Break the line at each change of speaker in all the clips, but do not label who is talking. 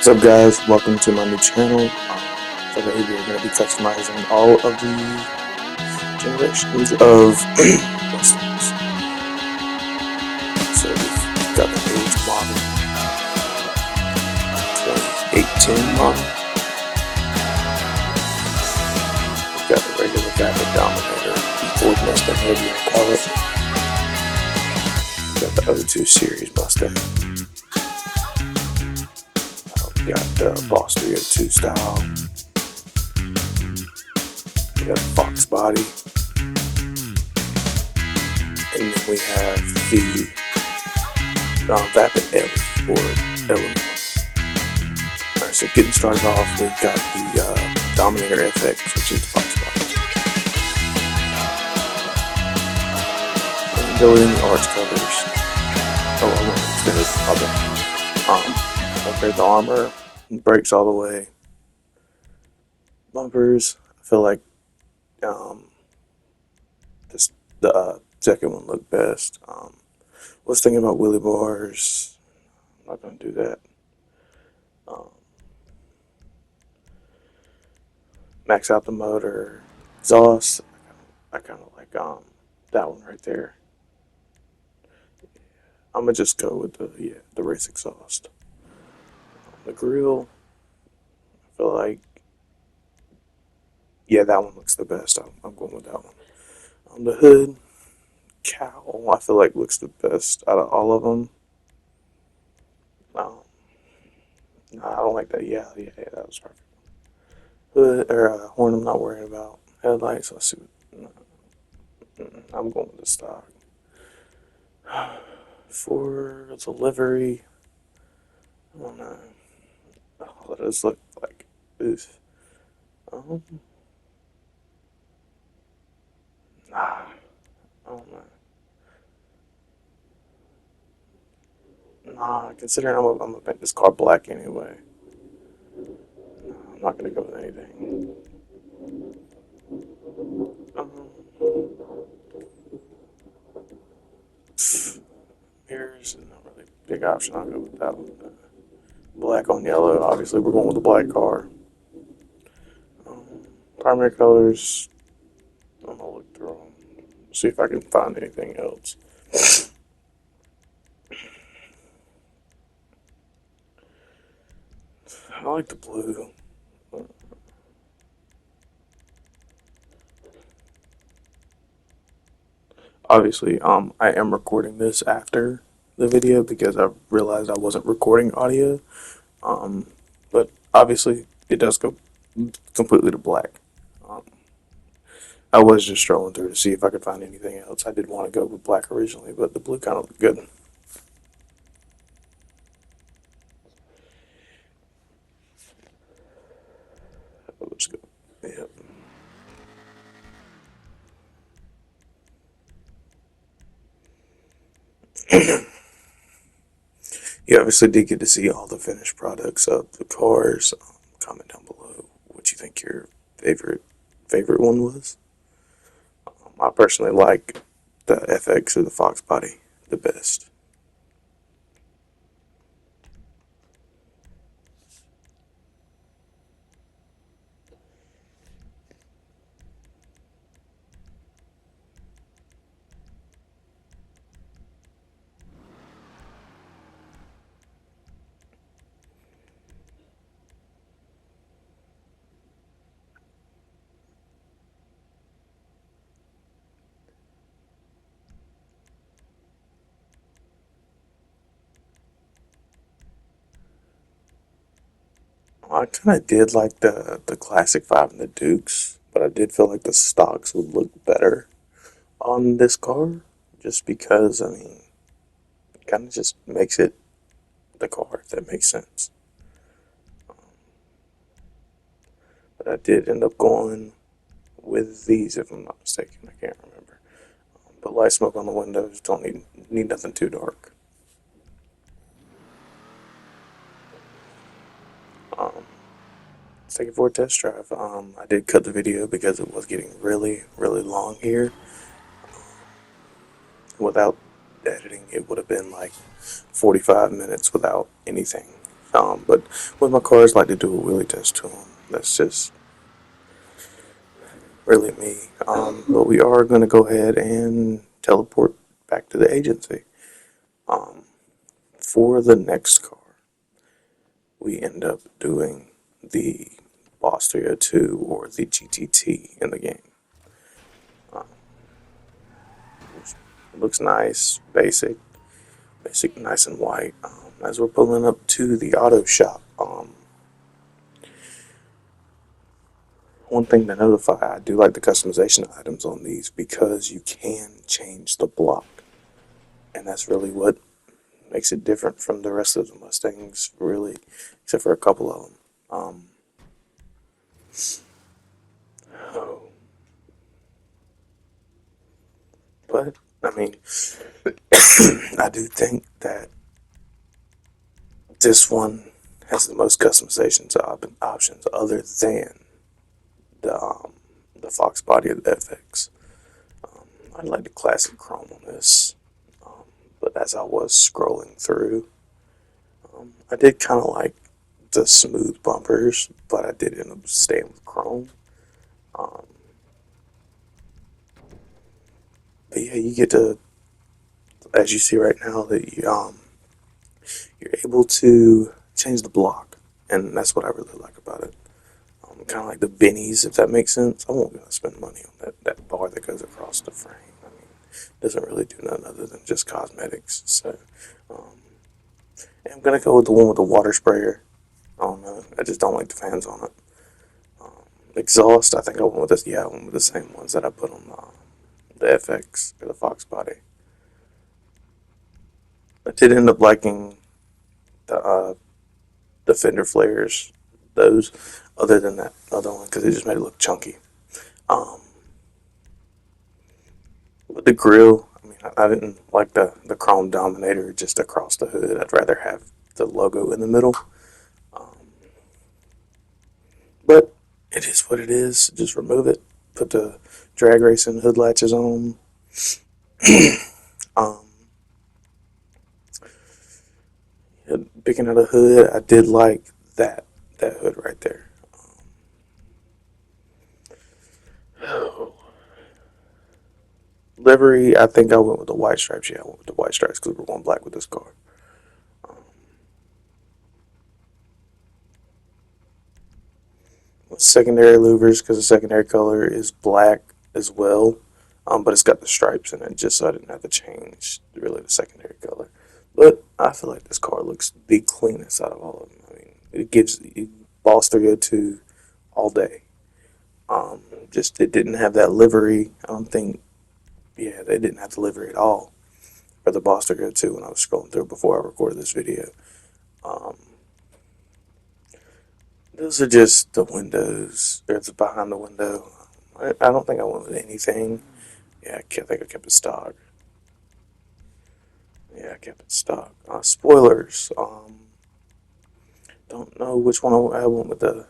What's up, guys? Welcome to my new channel. Today we're going to be customizing all of the generations of Mustangs. So we've got the age model, 2018 model. We've got the regular Vapid Dominator, Ford Mustang, whatever you call it. We've got the O2 Series Mustang. We got the Boss 302 style. We got the Fox body. And then we have the Vapid Ellie or Illinois. Alright, so getting started off, we've got the Dominator FX, which is the Fox body. And building the arch covers. Oh, I want to finish upgrade the armor, brakes all the way. Bumpers, I feel like the second one looked best. Was thinking about wheelie bars. I'm not going to do that. Max out the motor. Exhaust, I kind of like that one right there. I'm going to just go with the race exhaust. The grill, I feel like, yeah, that one looks the best. I'm going with that one. On the hood, cowl, I feel like looks the best out of all of them. No, I don't like that. Yeah, that was perfect. Hood or horn, I'm not worried about. Headlights, let's see. I'm going with the stock. For the livery, I don't know. What does look like? Oof. I don't know. Considering I'm gonna make this car black anyway. No, I'm not gonna go with anything. Mirrors is not really a big option. I'll go with that one. Black on yellow. Obviously, we're going with the black car. Primary colors. I'm gonna look through them. See if I can find anything else. I like the blue. Obviously, I am recording this after the video because I realized I wasn't recording audio. But obviously, it does go completely to black. I was just strolling through to see if I could find anything else. I did want to go with black originally, but the blue kind of looked good. Let's go. Yep. You obviously did get to see all the finished products of the cars. Comment down below what you think your favorite one was. I personally like the FX or the Fox body the best. I kind of did like the Classic 5 and the Dukes, but I did feel like the stocks would look better on this car, just because, I mean, it kind of just makes it the car, if that makes sense. But I did end up going with these, if I'm not mistaken. I can't remember. But light smoke on the windows, don't need nothing too dark. Let's take it for a test drive. I did cut the video because it was getting really, really long here. Without editing, it would have been like 45 minutes without anything. But with my cars, I like to do a wheelie test to them. That's just really me. But we are going to go ahead and teleport back to the agency. Um, for the next car, we end up doing the Boss 302 or the GTT in the game. Um, it looks nice, basic, nice and white. As we're pulling up to the auto shop, one thing to notify, I do like the customization items on these because you can change the block, and that's really what makes it different from the rest of the Mustangs, really, except for a couple of them. Oh, but I mean, I do think that this one has the most customization options, other than the um, the Fox body of the FX. I like the classic chrome on this, um, but as I was scrolling through, I did kind of like the smooth bumpers, but I did end up staying with chrome. Um, but yeah, you get to, as you see right now, that you're able to change the block, and that's what I really like about it. Kind of like the bennies, if that makes sense. I won't gonna spend money on that bar that goes across the frame. I mean, it doesn't really do nothing other than just cosmetics. So, um, yeah, I'm gonna go with the one with the water sprayer. I don't know. I just don't like the fans on it. Um, Exhaust, I think I went with this. Yeah, I went with the same ones that I put on the FX or the Fox body. I did end up liking the fender flares, those, other than that other one because it just made it look chunky. Um, with the grill, I mean, I didn't like the chrome dominator just across the hood. I'd rather have the logo in the middle. Um, but it is what it is. Just remove it. Put the drag racing hood latches on. um, Picking out a hood, I did like that hood right there. Livery, I think I went with the white stripes. Yeah, I went with the white stripes because we're going black with this car. Um, Secondary louvers because the secondary color is black as well, but it's got the stripes in it just so I didn't have to change really the secondary color. But I feel like this car looks the cleanest out of all of them. I mean, it gives Boss 302 all day. Just it didn't have that livery. I don't think. Yeah, they didn't have the livery at all for the Boss 302 when I was scrolling through before I recorded this video. Um, those are just the windows. There's behind the window. I don't think I went with anything. Yeah, I think I kept it stock. Yeah, I kept it stock. Spoilers. Don't know which one I went with the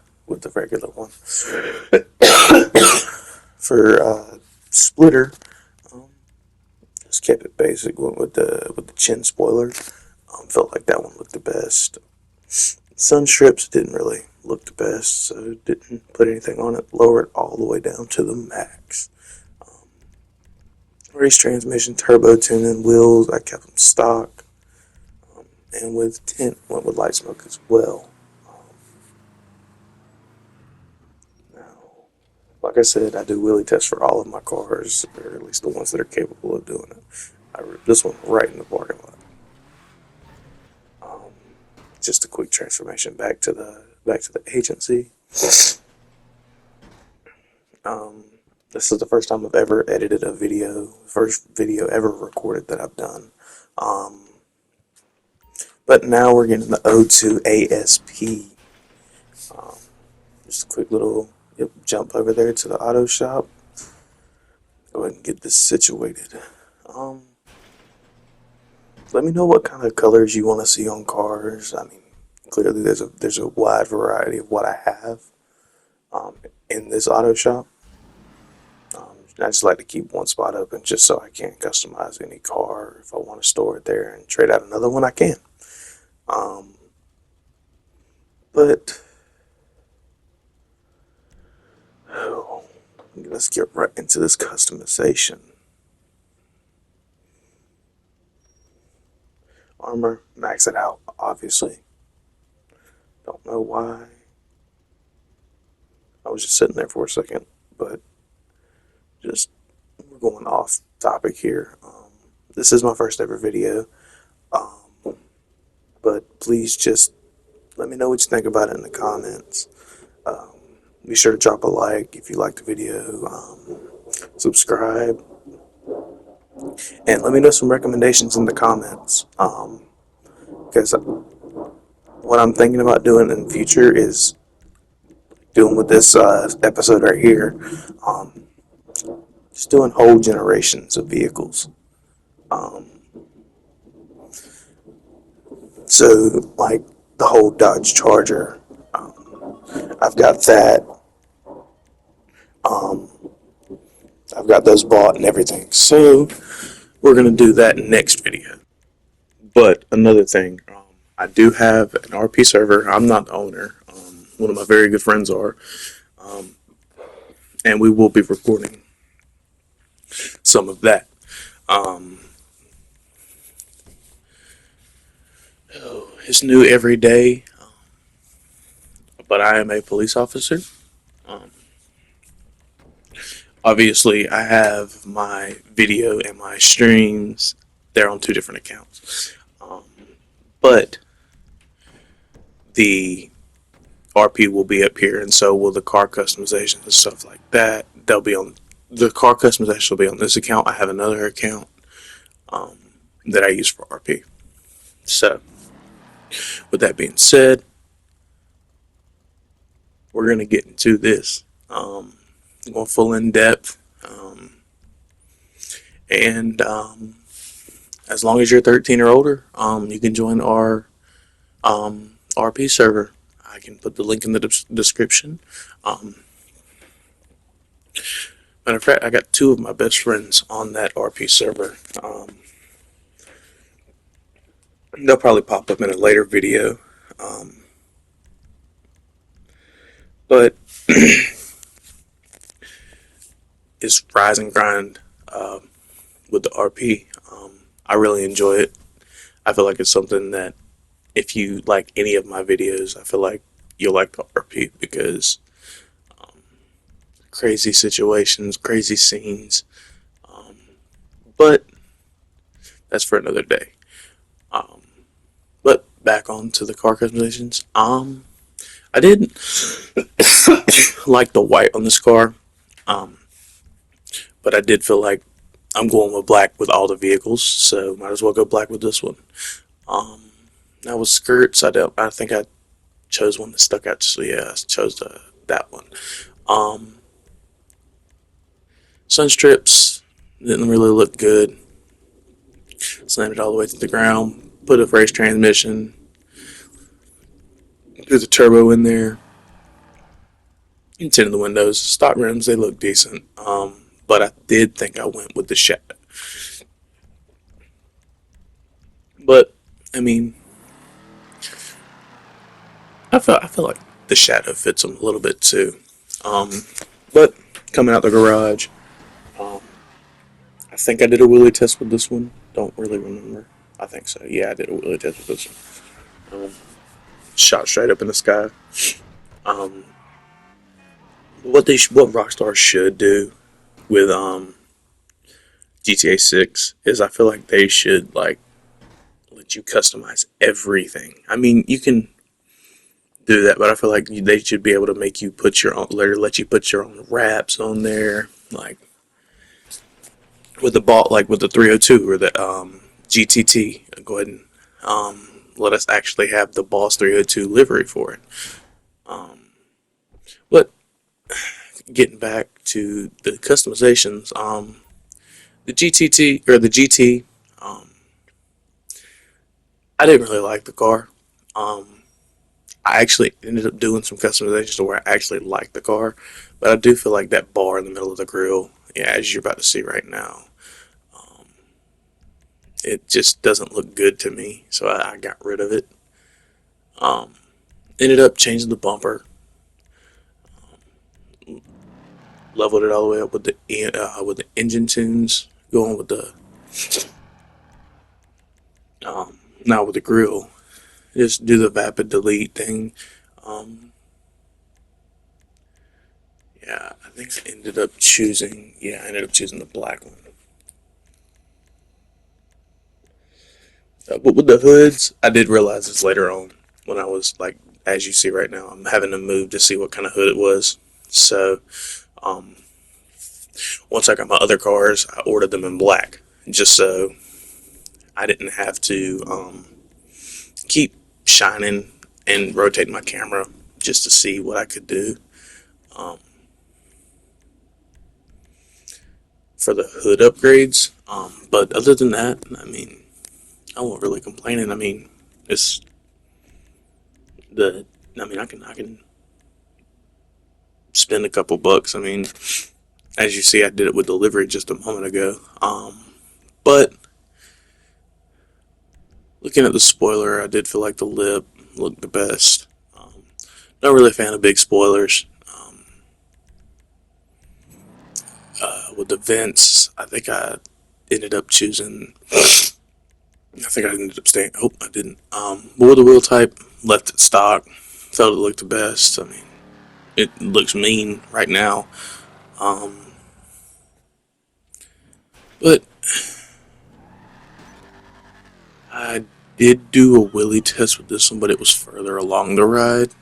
regular one for splitter. Um, just kept it basic. Went with the chin spoiler. Felt like that one looked the best. Sun strips didn't really look the best, so didn't put anything on it. Lower it all the way down to the max. Um, Race transmission, turbo tuning, wheels, I kept them stock. And with tint, went with light smoke as well. Um, Now, like I said, I do wheelie tests for all of my cars, or at least the ones that are capable of doing it. I ripped this one right in the parking lot. Um, just a quick transformation back to the agency. Um, this is the first time I've ever edited a video, first video ever recorded that I've done. Um, but now we're getting the O2 ASP. Um, just a quick little jump over there to the auto shop. Go ahead and get this situated. Um, Let me know what kind of colors you want to see on cars. I mean, clearly there's a wide variety of what I have um, in this auto shop. I just like to keep one spot open just so I can customize any car. If I want to store it there and trade out another one, I can. Um, But oh, let's get right into this customization. Armor, max it out, obviously. Don't know why. I was just sitting there for a second, but just we're going off topic here. This is my first ever video, but please just let me know what you think about it in the comments. Um, be sure to drop a like if you like the video, subscribe, and let me know some recommendations in the comments. Because what I'm thinking about doing in the future is doing with this episode right here, um, just doing whole generations of vehicles. Um, so, like the whole Dodge Charger, I've got that. Um, I've got those bought and everything. So, we're going to do that next video. But another thing, I do have an RP server. I'm not the owner. One of my very good friends are. Um, and we will be recording some of that. Um, it's new every day, but I am a police officer. Um, obviously, I have my video and my streams. They're on two different accounts. But the RP will be up here, and so will the car customizations and stuff like that. They'll be on the car customization will be on this account. I have another account um, that I use for RP. So, with that being said, we're gonna get into this. Going full in depth, and as long as you're 13 or older, you can join our RP server. I can put the link in the description. Um, matter of fact, I got two of my best friends on that RP server. They'll probably pop up in a later video. But it's rise and grind with the RP. I really enjoy it. I feel like it's something that if you like any of my videos, I feel like you'll like the RP because crazy situations, crazy scenes. Um, but that's for another day. Um, but back on to the car customizations. I did like the white on this car, um, but I did feel like I'm going with black with all the vehicles, so might as well go black with this one. Um, now with skirts, I think I chose one that stuck out. So yeah, I chose that one. Um, sun strips didn't really look good. Slammed it all the way to the ground. Put a race transmission. Threw the turbo in there. And tinted the windows. Stock rims, they look decent. But I did think I went with the shadow. But I mean, I feel like the shadow fits them a little bit too. Um, but coming out the garage, um, I think I did a wheelie test with this one. Don't really remember. I think so. Yeah, I did a wheelie test with this one. Shot straight up in the sky. Um, what Rockstar should do with GTA 6 is I feel like they should like let you customize everything. I mean, you can do that, but I feel like they should be able to make you put your own, let you put your own wraps on there, like with the ball, like with the 302 or the GTT. Go ahead and let us actually have the Boss 302 livery for it. Um, but getting back to the customizations, the GTT or the GT, um, I didn't really like the car. Um, I actually ended up doing some customizations to where I actually liked the car, but I do feel like that bar in the middle of the grill, yeah, as you're about to see right now, um, it just doesn't look good to me, so I got rid of it. Um, Ended up changing the bumper, leveled it all the way up with the engine tunes, going with the now with the grill. Just do the vapid delete thing. Um, yeah, I think I ended up choosing. Yeah, I ended up choosing the black one. But with the hoods, I did realize this later on when I was like, as you see right now, I'm having to move to see what kind of hood it was. So, um, once I got my other cars, I ordered them in black, just so I didn't have to keep shining and rotating my camera just to see what I could do um, for the hood upgrades. But other than that, I mean, I won't really complaining. I mean, it's the. I mean, I can spend a couple bucks. I mean, as you see, I did it with delivery just a moment ago. But looking at the spoiler, I did feel like the lip looked the best. Not really a fan of big spoilers. With the vents, I think I ended up choosing. I think I ended up staying. Oh, I didn't. But with the wheel type, left it stock. Felt it looked the best. I mean, it looks mean right now. Um, but I did do a wheelie test with this one, but it was further along the ride.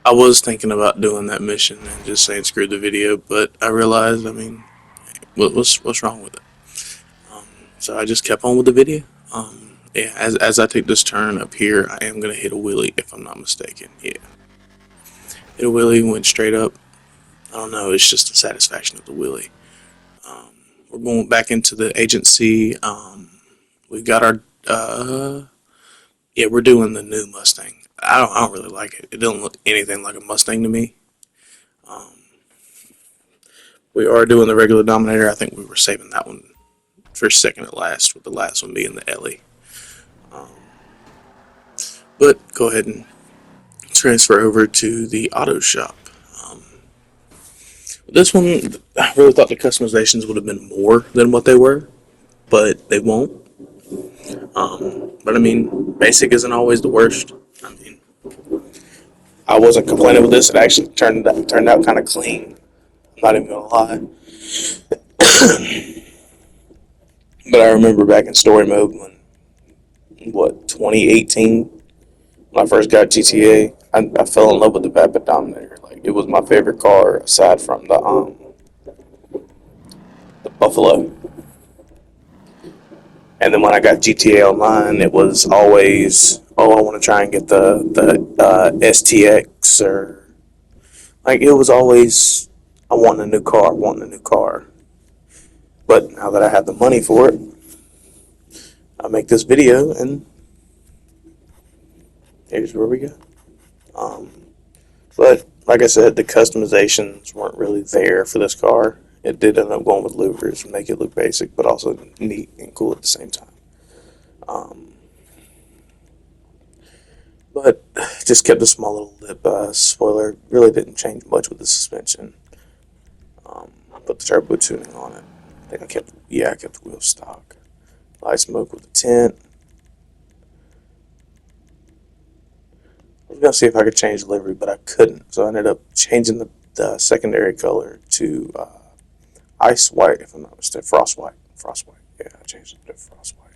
I was thinking about doing that mission and just saying screw the video, but I realized, I mean, what's wrong with it? Um, so I just kept on with the video. Yeah, as I take this turn up here, I am gonna hit a wheelie if I'm not mistaken. Yeah, hit a wheelie, went straight up. I don't know. It's just the satisfaction of the wheelie. Um, we're going back into the agency. We got our yeah, we're doing the new Mustang. I don't really like it. It doesn't look anything like a Mustang to me. Um, we are doing the regular Dominator. I think we were saving that one for second at last, with the last one being the Ellie. Um, but go ahead and transfer over to the auto shop. Um, this one, I really thought the customizations would have been more than what they were, but they won't. But I mean, basic isn't always the worst. I mean, I wasn't complaining with this. It actually turned out kind of clean. I'm not even gonna lie. But I remember back in story mode when, what, 2018, when I first got GTA, I fell in love with the Vapid Dominator. Like, it was my favorite car aside from the Buffalo. And then when I got GTA Online, it was always, oh, I want to try and get the STX, or like, it was always, I want a new car, wanting a new car. But now that I have the money for it, I make this video, and here's where we go. Um, but like I said, the customizations weren't really there for this car. It did end up going with louvers to make it look basic, but also neat and cool at the same time. Um, but just kept a small little lip spoiler. Really didn't change much with the suspension. Put the turbo tuning on it. I kept the wheel stock. Light smoke with the tint. I was gonna see if I could change the livery, but I couldn't. So I ended up changing the secondary color to ice white, if I'm not mistaken, frost white. Frost white. Yeah, I changed it to frost white.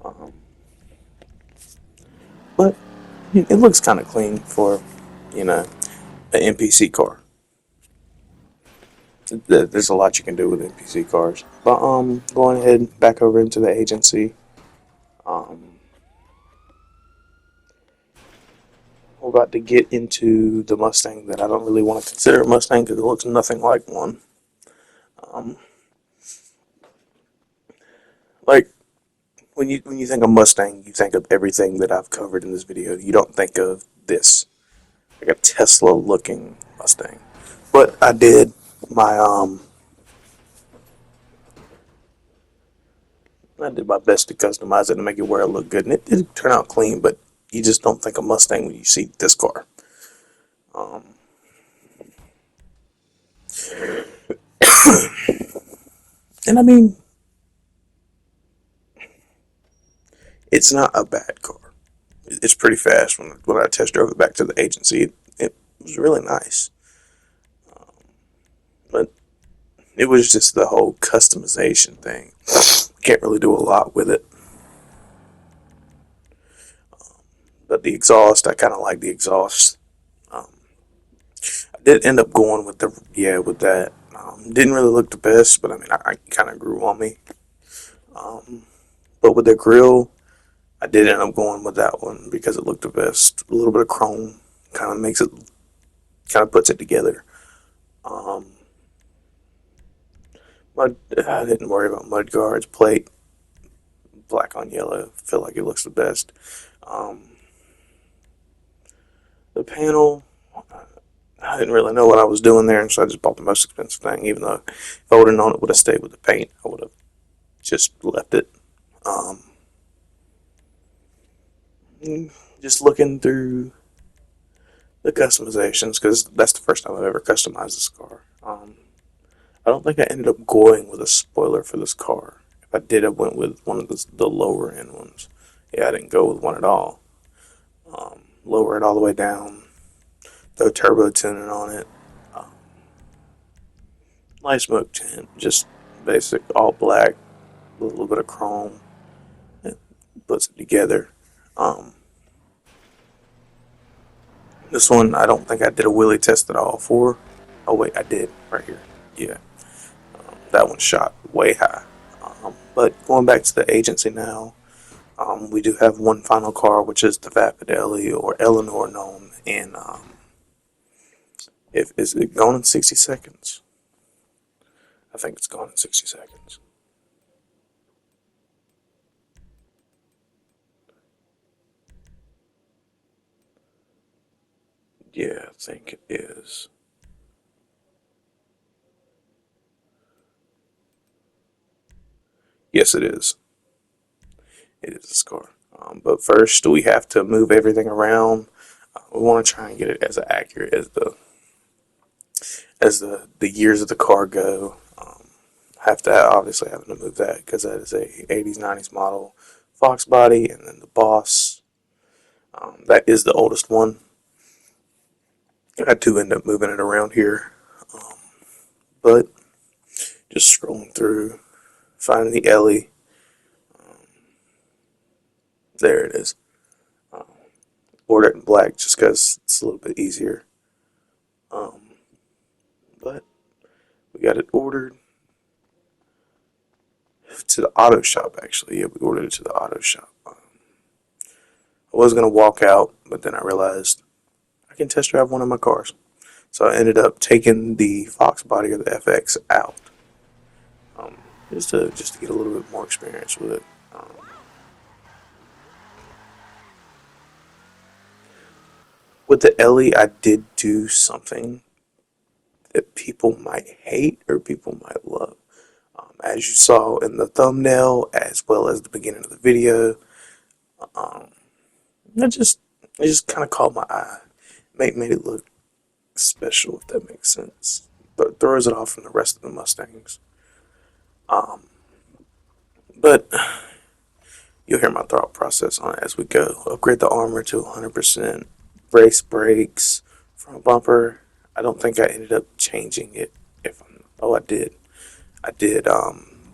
Um, but it looks kind of clean for, you know, an NPC car. There's a lot you can do with NPC cars. But going ahead back over into the agency. Um, we're about to get into the Mustang that I don't really want to consider a Mustang because it looks nothing like one. Um, like when you think of Mustang, you think of everything that I've covered in this video. You don't think of this, like a Tesla looking Mustang. But I did my I did my best to customize it and make it where it looked good, and it did turn out clean. But you just don't think of Mustang when you see this car. Um, and I mean, it's not a bad car. It's pretty fast. When I test drove it back to the agency, it was really nice. But it was just the whole customization thing. Can't really do a lot with it. But the exhaust, I kind of like the exhaust. Um, I did end up going with with that. Didn't really look the best, but I mean, I kind of grew on me. Um, but with the grill, I did end up going with that one because it looked the best. A little bit of chrome kind of makes it, kind of puts it together. Um, I didn't worry about mud guards, plate, black on yellow. Feel like it looks the best. Um, the panel, I didn't really know what I was doing there, and so I just bought the most expensive thing. Even though if I would have known it would have stayed with the paint, I would have just left it. Um, just looking through the customizations because that's the first time I've ever customized this car. I don't think I ended up going with a spoiler for this car. If I did, I went with one of the lower end ones. Yeah, I didn't go with one at all. Lower it all the way down, throw turbo tuning on it, um, light smoke tint, just basic all black, a little bit of chrome. It puts it together. Um, this one, I don't think I did a wheelie test at all for. Oh wait, I did right here. Yeah, that one shot way high. But going back to the agency now, we do have one final car, which is the Vapidelli or Eleanor known in. If is it gone in 60 seconds? I think it's gone in 60 seconds. Yeah, I think it is. Yes, it is. It is this car. But first, we have to move everything around. We want to try and get it as accurate as the years of the car go. Have to obviously having to move that because that is a 80s 90s model Fox body, and then the Boss. That is the oldest one. I do end up moving it around here, um, but just scrolling through, finding the Ellie. There it is. Um, Ordered it in black just because it's a little bit easier. Um, but we got it ordered to the auto shop. Actually, yeah, we ordered it to the auto shop. I was gonna walk out, but then I realized I can test drive one of my cars. So I ended up taking the Fox body or the FX out, um, just to get a little bit more experience with it. Um, with the Ellie, I did do something that people might hate or people might love. As you saw in the thumbnail, as well as the beginning of the video, um, it just it just kind of caught my eye. Made it look special, if that makes sense. But throws it off from the rest of the Mustangs. Um, but you'll hear my thought process on it as we go. Upgrade the armor to 100%. Brace brakes, front bumper. I don't think I ended up changing it. If I'm, oh, I did. I did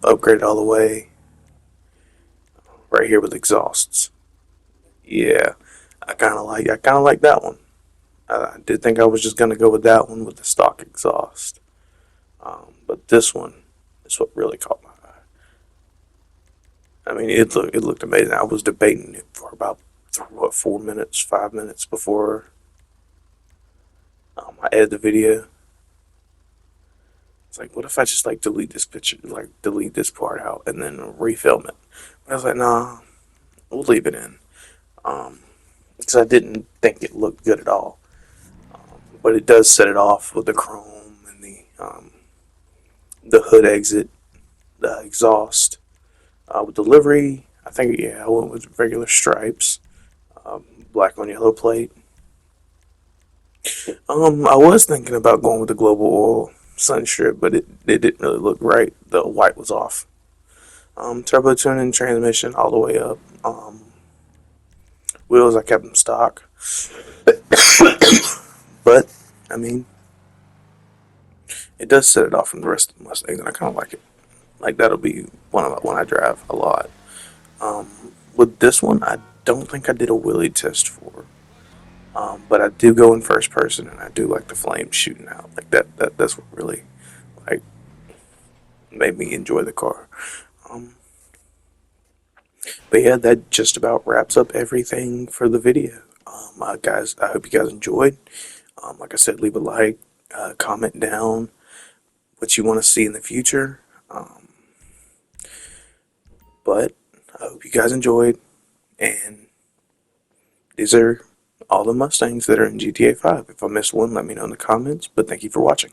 upgrade it all the way right here with exhausts. Yeah, I kind of like that one. I did think I was just gonna go with that one with the stock exhaust, but this one is what really caught my eye. I mean, it looked amazing. I was debating it for about 4 minutes, 5 minutes before I edited the video. It's like, what if I just like delete this picture, like delete this part out, and then refilm it? But I was like, nah, we'll leave it in, because I didn't think it looked good at all. But it does set it off with the chrome and the hood exit, the exhaust. With delivery, I think, yeah, I went with regular stripes, black on yellow plate. I was thinking about going with the global oil sun strip, but it didn't really look right. The white was off. Turbo tuning, transmission all the way up. Wheels, I kept them stock. But, I mean, it does set it off from the rest of the Mustangs, and I kind of like it. Like, that'll be one I drive a lot. With this one, I don't think I did a wheelie test for. But I do go in first person, and I do like the flames shooting out. Like, that's what really, like, made me enjoy the car. Um, but yeah, that just about wraps up everything for the video. Guys, I hope you guys enjoyed. Like I said, leave a like, comment down what you want to see in the future. But I hope you guys enjoyed, and these are all the Mustangs that are in GTA 5. If I missed one, let me know in the comments. But thank you for watching.